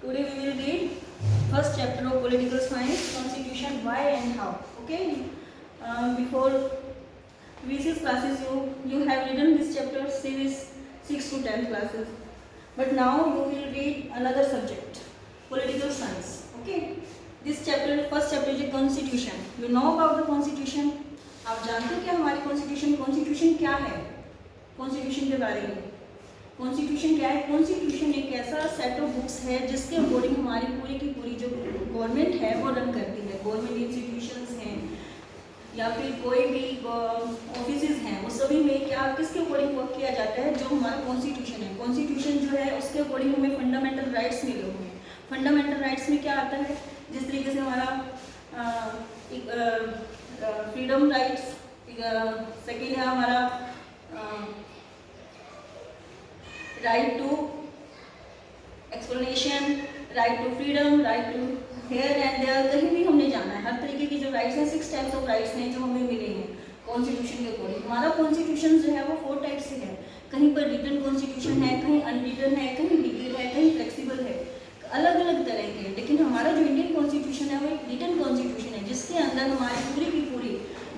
Today we will read first chapter of political science, constitution, why and how. Okay. Before previous classes you have written this chapter series 6 to 10 classes, but now you will read another subject, political science. Okay. This chapter first chapter is constitution. You know about the constitution. आप जानते हो क्या हमारी constitution क्या है? Constitution के बारे में कॉन्स्टिट्यूशन क्या है? कॉन्स्टिट्यूशन एक ऐसा सेट ऑफ बुक्स है जिसके अकॉर्डिंग हमारी पूरी की पूरी जो गवर्नमेंट है वो रन करती है। गवर्नमेंट इंस्टीट्यूशंस हैं या फिर कोई भी ऑफिसेज हैं, वो सभी में क्या किसके अकॉर्डिंग वर्क किया जाता है? जो हमारा कॉन्स्टिट्यूशन है। कॉन्स्टिट्यूशन जो है उसके अकॉर्डिंग हमें फंडामेंटल राइट्स मिले हुए हैं। फंडामेंटल राइट्स में क्या आता है? जिस तरीके से हमारा फ्रीडम राइट्स, सेकेंड है हमारा right to explanation, right to freedom, right to here and there, कहीं भी हमने जाना है। हर तरीके की जो राइट्स हैं, 6 टाइप्स ऑफ राइट्स हैं जो हमें मिले हैं कॉन्स्टिट्यूशन के अकॉर्डिंग। हमारा कॉन्स्टिट्यूशन जो है वो 4 टाइप से है। कहीं पर रिटन कॉन्स्टिट्यूशन है, कहीं अनरिटन है, कहीं डिक्लेयर है, कहीं फ्लेक्सिबल है, अलग अलग तरह के हैं। लेकिन हमारा जो इंडियन कॉन्स्टिट्यूशन है वो एक रिटन कॉन्स्टिट्यूशन है, जिसके अंदर हमारी पूरी की पूरी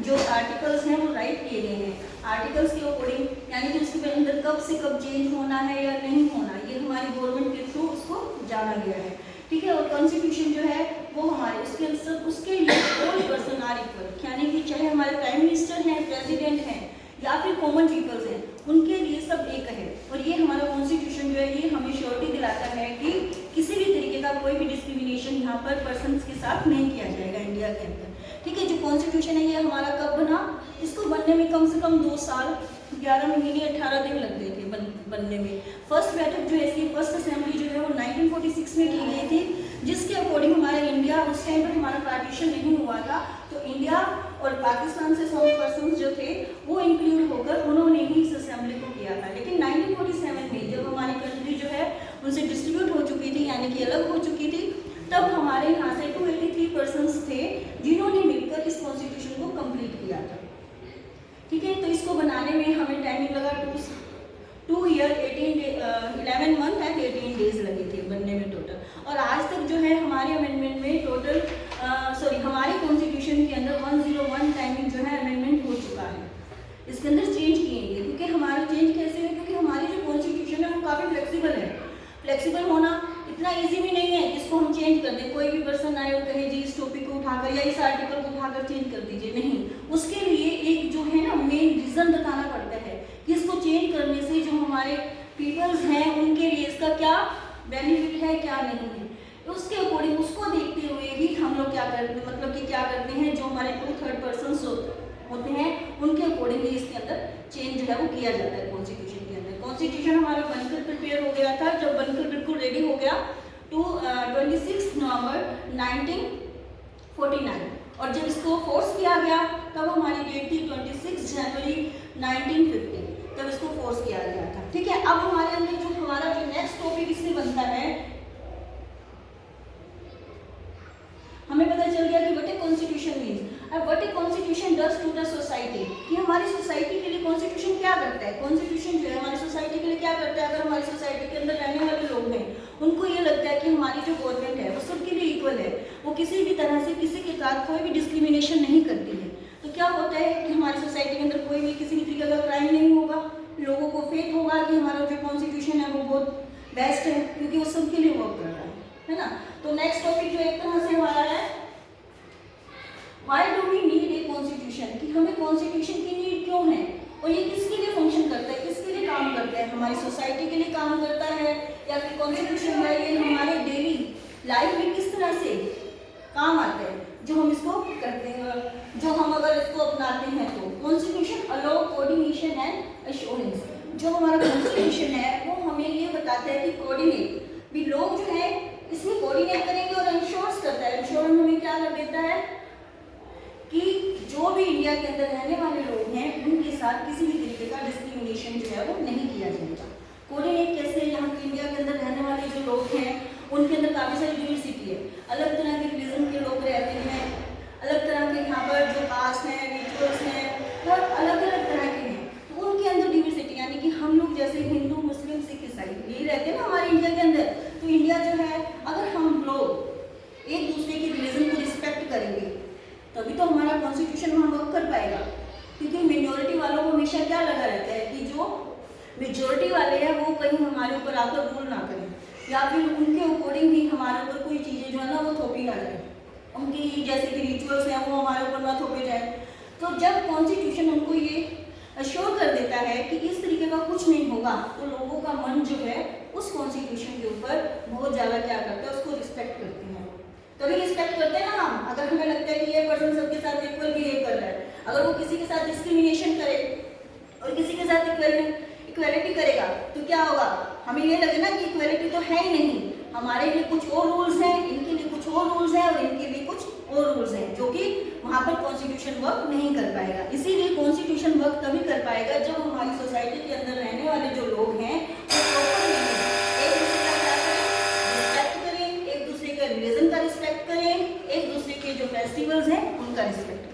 जो आर्टिकल्स हैं वो राइट किए गए हैं। आर्टिकल्स के अकॉर्डिंग, यानी कि उसके अंदर कब से कब चेंज होना है या नहीं होना, ये हमारी गवर्नमेंट के थ्रू उसको जाना गया है। ठीक है। और कॉन्स्टिट्यूशन जो है वो हमारे उसके लिए ऑल पर्सन आर इक्वल, यानी कि चाहे हमारे प्राइम मिनिस्टर हैं, प्रेसिडेंट हैं या फिर कॉमन पीपल्स हैं, उनके लिए सब एक है। और ये हमारा कॉन्स्टिट्यूशन जो है ये हमें श्योरिटी दिलाता है कि किसी भी तरीके का कोई भी डिस्क्रिमिनेशन यहाँ पर पर्सन्स के साथ नहीं किया जाएगा इंडिया के अंदर। ठीक है। जो कॉन्स्टिट्यूशन है ये हमारा कब बना? इसको बनने में कम से कम 2 साल 11 महीने 18 दिन लग गए थे बनने में। फर्स्ट बैठक जो है इसकी फर्स्ट असेंबली जो है वो 1946 में की गई थी, जिसके अकॉर्डिंग हमारा इंडिया उस टाइम पर हमारा पार्टीशन नहीं हुआ था, तो इंडिया और पाकिस्तान से सब पर्सन जो थे वो इंक्लूड होकर उन्होंने ही इस असेंबली को किया था। लेकिन 1947 में जब हमारी कंट्री जो है उनसे डिस्ट्रीब्यूट हो चुकी थी, यानी कि अलग हो चुकी थी, तब हमारे यहाँ से 283 पर्सन्स थे जिन्होंने मिलकर इस कॉन्स्टिट्यूशन को कंप्लीट किया था। ठीक है। तो इसको बनाने में हमें टाइमिंग लगा 2 ईयर 11 मंथ एंड 18 डेज लगे थे बनने में टोटल। और आज तक जो है हमारे अमेंडमेंट में टोटल हमारे कॉन्स्टिट्यूशन के अंदर 101 टाइमिंग जो है अमेंडमेंट हो चुका है। इसके अंदर चेंज किए गए, क्योंकि हमारा चेंज कैसे है? क्योंकि हमारी जो कॉन्स्टिट्यूशन है वो काफ़ी फ्लेक्सिबल है। फ्लेक्सिबल होना इतना इजी भी नहीं है कि इसको हम चेंज कर दें। कोई भी पर्सन आए और कहे जी इस टॉपिक को उठाकर या इस आर्टिकल को उठाकर चेंज कर दीजिए, नहीं। उसके लिए एक जो है ना मेन रीज़न बताना पड़ता है कि इसको चेंज करने से जो हमारे पीपल्स हैं उनके लिए इसका क्या बेनिफिट है, क्या नहीं है। तो उसके अकॉर्डिंग उसको देखते हुए ही हम लोग क्या करते हैं, मतलब कि क्या करते हैं, जो हमारे 2/3 पर्सन्स होते हैं उनके अकॉर्डिंग ही इसके अंदर चेंज जो है वो किया जाता है कॉन्स्टिट्यूशन के अंदर। कॉन्स्टिट्यूशन हमारा बनकर प्रिपेयर हो गया था, जब बनकर बिल्कुल रेडी हो गया 26 नवंबर 1949, और जब इसको फोर्स किया गया तब हमारी डेट थी 26 जनवरी 1950, तब इसको फोर्स किया गया था। ठीक है। अब हमारे अंदर जो हमारा जो नेक्स्ट टॉपिक इसमें बनता है, हमें पता चल गया कि व्हाट ए कॉन्स्टिट्यूशन मीन्स, अब what a constitution does to the society, कि हमारी सोसाइटी के लिए कॉन्स्टिट्यूशन क्या करता है। कॉन्स्टिट्यूशन जो है हमारी सोसाइटी के लिए क्या करता है? अगर हमारी सोसाइटी के अंदर रहने वाले लोग हैं उनको ये लगता है कि हमारी जो गवर्नमेंट है वो सबके लिए इक्वल है, वो किसी भी तरह से किसी के साथ कोई भी डिस्क्रिमिनेशन नहीं करती है, तो क्या होता है कि हमारी सोसाइटी के अंदर कोई भी किसी भी तरीके का क्राइम नहीं होगा। लोगों को फेथ होगा कि हमारा जो कॉन्स्टिट्यूशन है वो बहुत बेस्ट है, क्योंकि वो सबके लिए वर्क कर रहा है ना। तो नेक्स्ट टॉपिक जो एक तरह से हमारा है why do we need a constitution, कि हमें कॉन्स्टिट्यूशन की नीड क्यों है और ये किसके लिए फंक्शन करता है, किसके लिए काम करता है? हमारी सोसाइटी के लिए काम करता है या फिर कॉन्स्टिट्यूशन है ये हमारे डेली लाइफ में किस तरह से काम आता है जो हम इसको करते हैं, जो हम अगर इसको अपनाते हैं तो। Constitution allow coordination and assurance, जो हमारा कॉन्स्टिट्यूशन है वो हमें ये बताता है कि कोऑर्डिनेट भी लोग जो है इसमें कोऑर्डिनेट करेंगे, और इंश्योर्स करता है। इंश्योरेंस हमें क्या कर देता है कि जो भी इंडिया के अंदर रहने वाले लोग हैं उनके साथ किसी भी तरीके का डिस्क्रिमिनेशन जो है वो नहीं किया जाएगा। कोऑर्डिनेट कैसे? यहाँ के इंडिया के अंदर रहने वाले जो लोग हैं उनके अंदर काफ़ी सारी डिवर्सिटी है, अलग तरह के रिलीजन के लोग रहते हैं, अलग तरह के यहाँ पर जो कास्ट हैं, रिचुअल्स हैं, हर अलग अलग तरह के हैं, तो उनके अंदर डिवर्सिटी, यानी कि हम लोग जैसे हिंदू, मुस्लिम, सिख, ईसाई यही रहते हैं ना हमारे इंडिया के अंदर, तो इंडिया जो है अगर हम लोग एक दूसरे के रिलीजन को रिस्पेक्ट करेंगे तभी तो हमारा कॉन्स्टिट्यूशन वहाँ वर्क कर पाएगा। क्योंकि मिनॉरिटी वालों को हमेशा क्या लगा रहता है कि जो मेजॉरिटी वाले हैं वो कहीं हमारे ऊपर आकर रूल ना करें या फिर उनके अकॉर्डिंग ही हमारे ऊपर कोई चीज़ें जो है ना वो थोपी ना जाए, उनकी जैसे कि रिचुअल्स हैं वो हमारे ऊपर ना थोपे जाए। तो जब कॉन्स्टिट्यूशन उनको ये अश्योर कर देता है कि इस तरीके का कुछ नहीं होगा तो लोगों का मन जो है उस कॉन्स्टिट्यूशन के ऊपर बहुत ज़्यादा क्या करता है, उसको रिस्पेक्ट करते हैं। तभी रिस्पेक्ट करते हैं ना हम। अगर हमें लगता है कि ये पर्सन सबके साथ इक्वल बिहेव कर रहा है, अगर वो किसी के साथ डिस्क्रिमिनेशन करे और किसी के साथ इक्वलिटी करेगा तो क्या होगा, हमें ये लगे ना कि इक्वलिटी तो है ही नहीं, हमारे लिए कुछ और रूल्स हैं, इनके लिए कुछ और रूल्स हैं और इनके लिए कुछ और रूल्स हैं, जो कि वहाँ पर कॉन्स्टिट्यूशन वर्क नहीं कर पाएगा। इसीलिए कॉन्स्टिट्यूशन वर्क तभी कर पाएगा जब हमारी सोसाइटी के अंदर रहने वाले जो लोग हैं एक दूसरे का रिस्पेक्ट करें, एक दूसरे के रिलीजन का रिस्पेक्ट करें, एक दूसरे के जो फेस्टिवल्स हैं उनका रिस्पेक्ट करें।